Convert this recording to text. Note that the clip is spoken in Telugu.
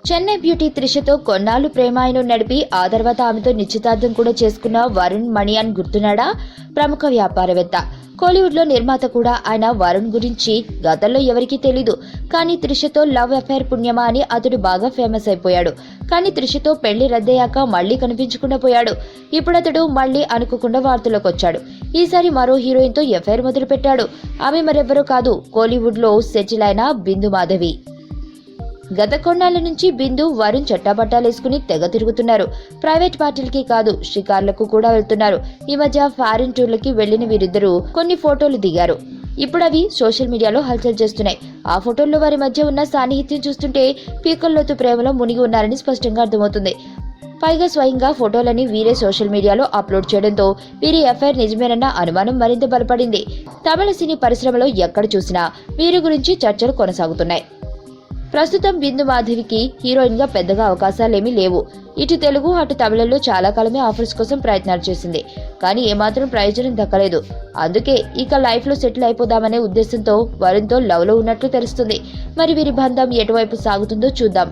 చెన్నై బ్యూటీ త్రిషతో కొన్నాళ్లు ప్రేమాయణం నడిపి ఆ తర్వాత ఆమెతో నిశ్చితార్థం కూడా చేసుకున్న వరుణ్ మణియాన్ గుర్తున్నాడా? ప్రముఖ వ్యాపారవేత్త, కోలీవుడ్ లో నిర్మాత కూడా. ఆయన వరుణ్ గురించి గతంలో ఎవరికీ తెలీదు. కానీ త్రిషతో లవ్ అఫైర్ పుణ్యమా అని అతడు బాగా ఫేమస్ అయిపోయాడు. కానీ త్రిషతో పెళ్లి రద్దయ్యాక మళ్లీ కనిపించకుండా పోయాడు. ఇప్పుడు అతడు మళ్లీ అనుకోకుండా వార్తల్లోకి వచ్చాడు. ఈసారి మరో హీరోయిన్ తో ఎఫైర్ మొదలు పెట్టాడు. ఆమె మరెవ్వరూ కాదు, కోలీవుడ్ లో సెటిల్ అయిన బిందు మాధవి. గత కొన్నాళ్ల నుంచి బిందు, వరుణ్ చట్టాపట్టాలేసుకుని తెగ తిరుగుతున్నారు. ప్రైవేట్ పార్టీలకి కాదు, షికార్లకు కూడా వెళ్తున్నారు. ఈ మధ్య ఫారిన్ టూర్లకి వెళ్లిన వీరిద్దరూ కొన్ని ఫోటోలు దిగారు. ఇప్పుడు అవి సోషల్ మీడియాలో హల్చల్ చేస్తున్నాయి. ఆ ఫోటోల్లో వారి మధ్య ఉన్న సాన్నిహిత్యం చూస్తుంటే పీకల్లోతు ప్రేమలో మునిగి ఉన్నారని స్పష్టంగా అర్థమవుతుంది. పైగా స్వయంగా ఫోటోలని వీరే సోషల్ మీడియాలో అప్లోడ్ చేయడంతో వీరి ఎఫ్ఐఆర్ నిజమేనన్న అనుమానం మరింత బలపడింది. తమిళ సినీ పరిశ్రమలో ఎక్కడ చూసినా వీరి గురించి చర్చలు కొనసాగుతున్నాయి. ప్రస్తుతం బిందు మాధవికి హీరోయిన్ గా పెద్దగా అవకాశాలేమీ లేవు. ఇటు తెలుగు అటు తమిళంలో చాలా కాలమే ఆఫర్స్ కోసం ప్రయత్నాలు చేసింది. కానీ ఏమాత్రం ప్రయోజనం దక్కలేదు. అందుకే ఇక లైఫ్ లో సెటిల్ అయిపోదామనే ఉద్దేశంతో వరుణ్తో లవ్ లో ఉన్నట్లు తెలుస్తుంది. మరి వీరి బంధం ఎటువైపు సాగుతుందో చూద్దాం.